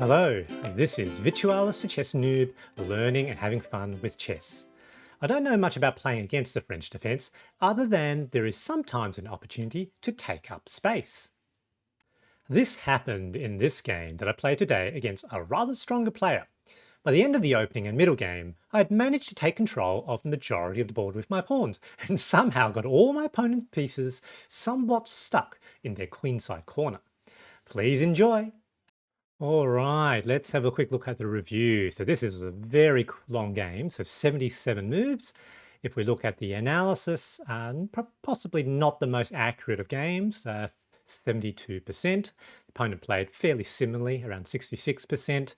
Hello, this is Virtualis the Chess Noob, learning and having fun with chess. I don't know much about playing against the French defence, other than there is sometimes an opportunity to take up space. This happened in this game that I played today against a rather stronger player. By the end of the opening and middle game, I had managed to take control of the majority of the board with my pawns, and somehow got all my opponent's pieces somewhat stuck in their queenside corner. Please enjoy! All right, let's have a quick look at the review. So this is a very long game, so 77 moves. If we look at the analysis, possibly not the most accurate of games, 72%. Opponent played fairly similarly, around 66%.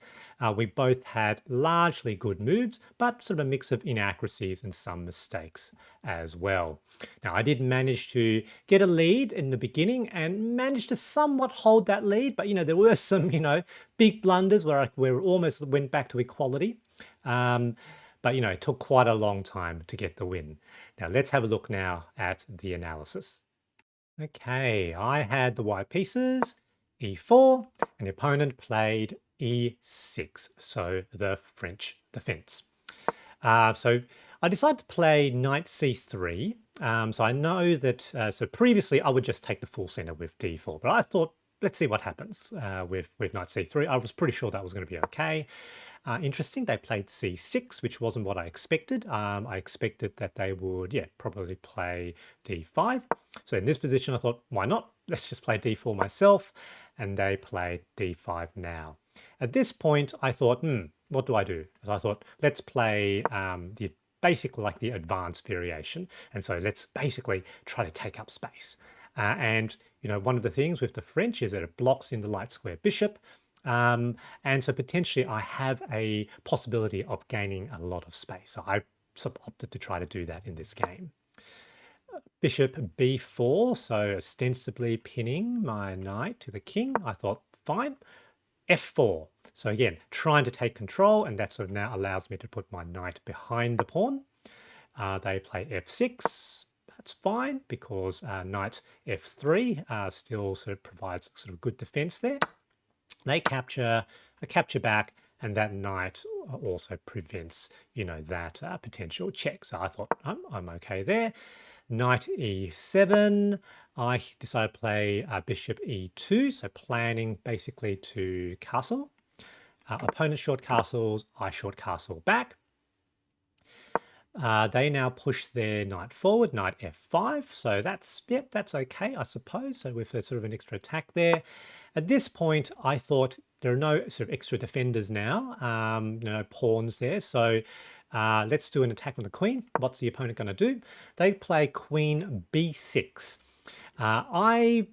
We both had largely good moves, but sort of a mix of inaccuracies and some mistakes as well. Now, I did manage to get a lead in the beginning and managed to somewhat hold that lead, but there were some big blunders where we almost went back to equality. But it took quite a long time to get the win. Now let's have a look now at the analysis. Okay, I had the white pieces, e4, and the opponent played e6, so the French defense. So I decided to play knight c3. So I know that, so previously I would just take the full center with d4, but I thought, let's see what happens with knight c3. I was pretty sure that was going to be okay. Interesting, they played c6, which wasn't what I expected. I expected that they would, probably play d5. So in this position, I thought, why not? Let's just play d4 myself. And they played d5 now. At this point, I thought, what do I do? So I thought, let's play basically like the advanced variation. And so let's basically try to take up space. And one of the things with the French is that it blocks in the light square bishop. And so potentially I have a possibility of gaining a lot of space. So I sort of opted to try to do that in this game. Bishop b4, so ostensibly pinning my knight to the king. I thought, fine. f4. So again, trying to take control, and that sort of now allows me to put my knight behind the pawn. They play f6. That's fine, because knight f3 still sort of provides sort of good defense there. They capture a capture back, and that knight also prevents, that potential check. So I thought I'm okay there. Knight e7. I decided to play bishop e2, so planning basically to castle. Opponent short castles, I short castle back. They now push their knight forward, knight f5. So that's okay, I suppose. So with a sort of an extra attack there. At this point, I thought there are no sort of extra defenders now, no pawns there. So let's do an attack on the queen. What's the opponent going to do? They play queen b6. I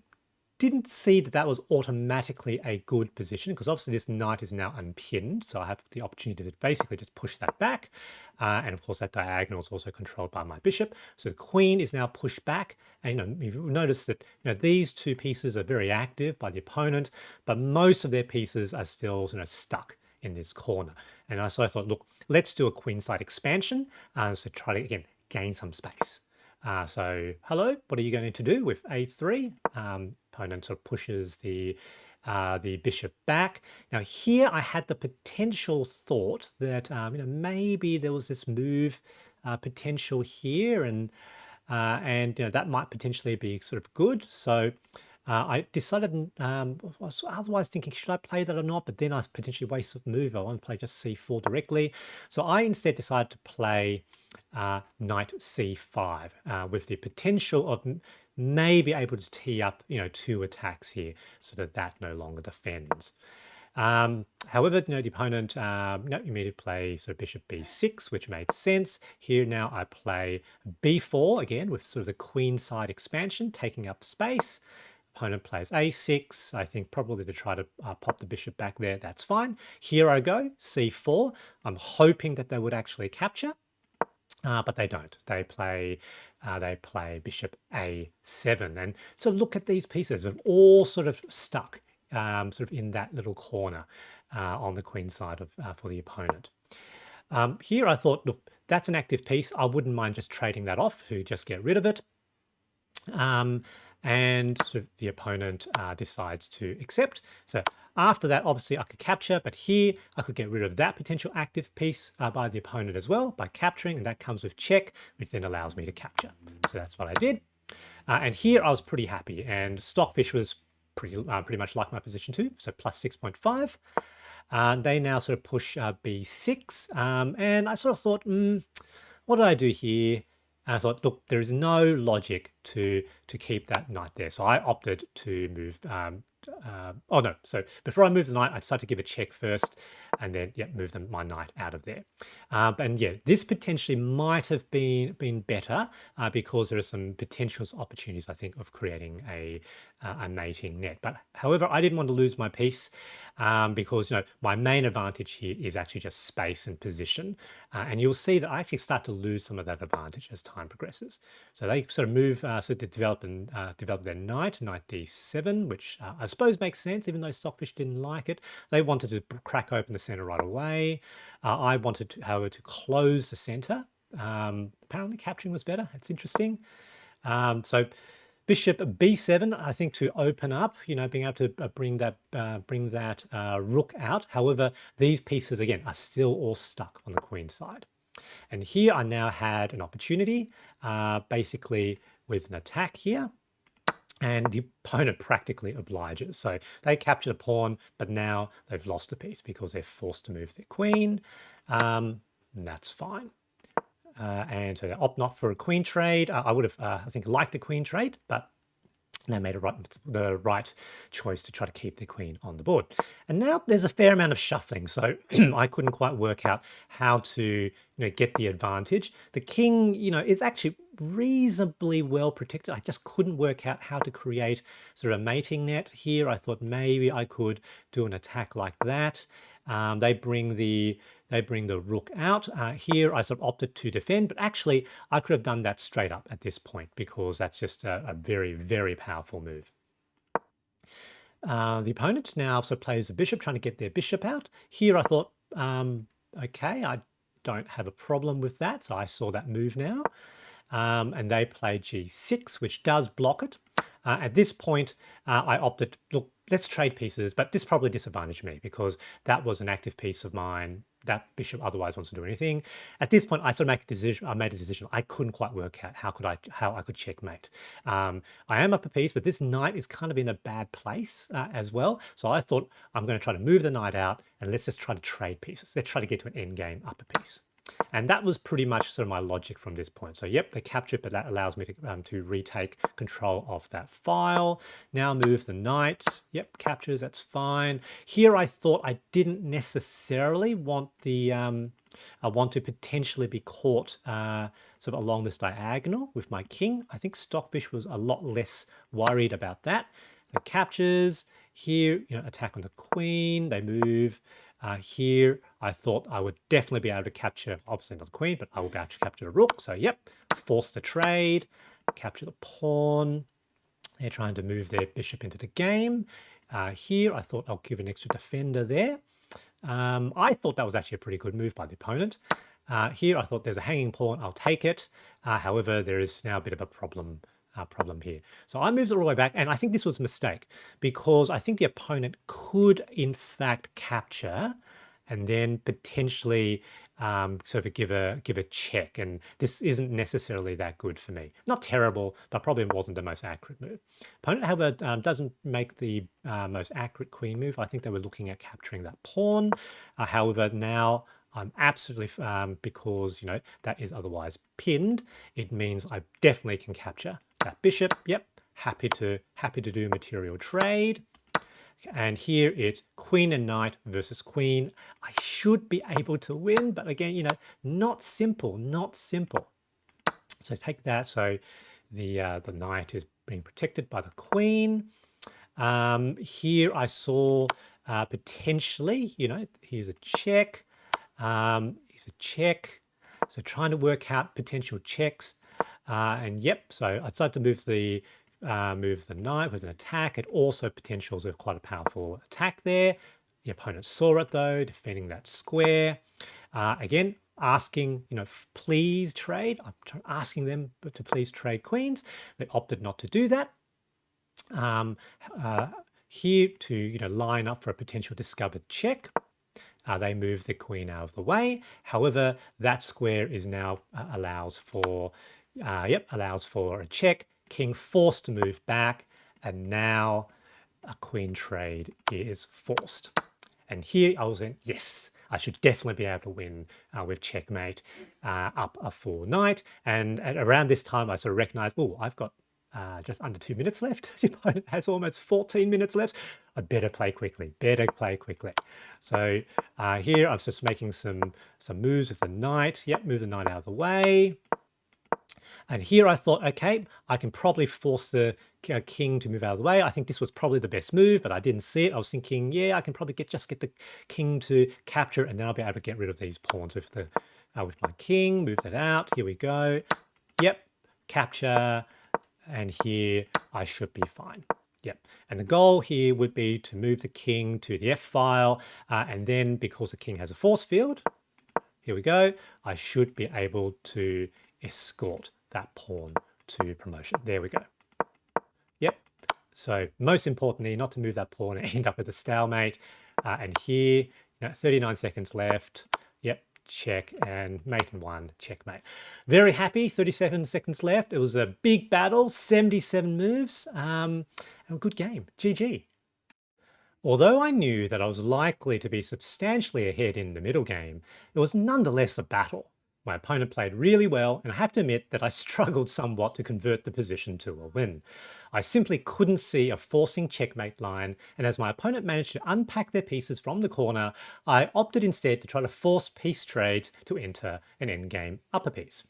didn't see that that was automatically a good position, because obviously this knight is now unpinned, so I have the opportunity to basically just push that back. And of course that diagonal is also controlled by my bishop. So the queen is now pushed back. And you've noticed that these two pieces are very active by the opponent, but most of their pieces are still stuck in this corner. And so I thought, look, let's do a queenside expansion. So try to, again, gain some space. So hello, what are you going to do with a3? Opponent sort of pushes the bishop back. Now here I had the potential thought that maybe there was this move potential here, and that might potentially be sort of good. So I decided, I was otherwise thinking, should I play that or not? But then I potentially waste a move. I want to play just c4 directly. So I instead decided to play knight c5 with the potential of maybe able to tee up, two attacks here, so that no longer defends. However, the opponent immediately play bishop b6, which made sense. Here now I play b4 again with sort of the queenside expansion, taking up space. Opponent plays a6, I think probably to try to pop the bishop back there. That's fine. Here I go, c4. I'm hoping that they would actually capture, but they don't. They play bishop a7. And so look at these pieces. They've all sort of stuck sort of in that little corner on the queen side of for the opponent. Here I thought, look, that's an active piece. I wouldn't mind just trading that off to just get rid of it. And sort of the opponent decides to accept. So After that, obviously, I could capture, but here I could get rid of that potential active piece by the opponent as well by capturing, and that comes with check, which then allows me to capture. So that's what I did. And here I was pretty happy, and Stockfish was pretty much like my position too, so plus 6.5. They now sort of push b6, and I sort of thought, what did I do here? And I thought, look, there is no logic to keep that knight there. So I opted to move. Oh no! So before I moved the knight, I decided to give a check first, and then move my knight out of there. And yeah, this potentially might have been better because there are some potential opportunities, I think, of creating a mating net. But however, I didn't want to lose my piece because my main advantage here is actually just space and position, and you'll see that I actually start to lose some of that advantage as time progresses. So they sort of move to develop their knight d7, which I suppose makes sense, even though Stockfish didn't like it. They wanted to crack open the center right away. I wanted, however, to close the center. Apparently capturing was better. It's interesting. So bishop b7, I think, to open up, being able to bring that rook out. However, these pieces, again, are still all stuck on the queen side. And here I now had an opportunity, basically with an attack here. And the opponent practically obliges. So they captured a pawn, but now they've lost a piece because they're forced to move their queen. And that's fine. And so they opt not for a queen trade. I would have, I think, liked a queen trade, but they made the right choice to try to keep the queen on the board. And now there's a fair amount of shuffling, so I couldn't quite work out how to get the advantage. The king, is actually reasonably well protected. I just couldn't work out how to create sort of a mating net here. I thought maybe I could do an attack like that. They bring the rook out. Here I sort of opted to defend, but actually I could have done that straight up at this point because that's just a very, very powerful move. The opponent now sort of plays a bishop, trying to get their bishop out. Here I thought, okay, I don't have a problem with that, so I saw that move now. And they play g6, which does block it. At this point, I opted, look, let's trade pieces, but this probably disadvantaged me because that was an active piece of mine. That bishop otherwise wants to do anything. At this point, I sort of made a decision. I couldn't quite work out how I could checkmate. I am up a piece, but this knight is kind of in a bad place as well. So I thought I'm going to try to move the knight out and let's just try to trade pieces. Let's try to get to an endgame up a piece. And that was pretty much sort of my logic from this point. So yep, they capture it, but that allows me to retake control of that file. Now move the knight. Yep, captures, that's fine. Here I thought I didn't necessarily want the, I want to potentially be caught sort of along this diagonal with my king. I think Stockfish was a lot less worried about that. So captures, here, attack on the queen, they move. Here, I thought I would definitely be able to capture, obviously not the queen, but I will be able to capture a rook. So yep, force the trade, capture the pawn. They're trying to move their bishop into the game. Here, I thought I'll give an extra defender there. I thought that was actually a pretty good move by the opponent. Here, I thought there's a hanging pawn, I'll take it. However, there is now a bit of a problem here. So I moved it all the way back, and I think this was a mistake because I think the opponent could, in fact, capture and then potentially sort of give a check, and this isn't necessarily that good for me. Not terrible, but probably wasn't the most accurate move. Opponent, however, doesn't make the most accurate queen move. I think they were looking at capturing that pawn. However, now I'm absolutely, because, that is otherwise pinned, it means I definitely can capture that bishop. Yep, happy to do material trade. And here it's queen and knight versus queen. I should be able to win, but again, not simple, not simple. So take that. So the knight is being protected by the queen. Here I saw potentially, here's a check. Here's a check. So trying to work out potential checks. And yep, so I decided to move the knight with an attack. It also potentials of quite a powerful attack there. The opponent saw it though, defending that square. Again, asking, please trade. I'm asking them to please trade queens. They opted not to do that. here to line up for a potential discovered check. They move the queen out of the way. However, that square is now allows for a check. King forced to move back, and now a queen trade is forced. And here I was in, yes, I should definitely be able to win with checkmate up a full knight. And at around this time, I sort of recognized, oh, I've got just under 2 minutes left. The opponent has almost 14 minutes left. I'd better play quickly, better play quickly. So here I'm just making some moves with the knight. Yep, move the knight out of the way. And here I thought, okay, I can probably force the king to move out of the way. I think this was probably the best move, but I didn't see it. I was thinking, yeah, I can probably just get the king to capture, and then I'll be able to get rid of these pawns with my king. Move that out. Here we go. Yep, capture, and here I should be fine. Yep, and the goal here would be to move the king to the f-file, and then because the king has a force field, here we go, I should be able to escort that pawn to promotion. There we go. Yep. So most importantly, not to move that pawn and end up with a stalemate. And here, 39 seconds left. Yep, check and mate and one, checkmate. Very happy, 37 seconds left. It was a big battle, 77 moves, and a good game. GG. Although I knew that I was likely to be substantially ahead in the middle game, it was nonetheless a battle. My opponent played really well, and I have to admit that I struggled somewhat to convert the position to a win. I simply couldn't see a forcing checkmate line, and as my opponent managed to unpack their pieces from the corner, I opted instead to try to force piece trades to enter an endgame upper piece.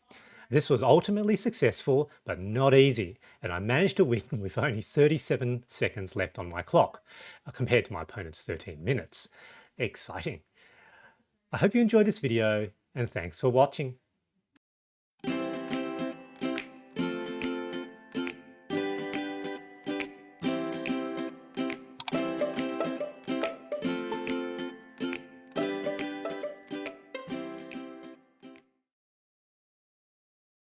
This was ultimately successful, but not easy, and I managed to win with only 37 seconds left on my clock, compared to my opponent's 13 minutes. Exciting. I hope you enjoyed this video, and thanks for watching.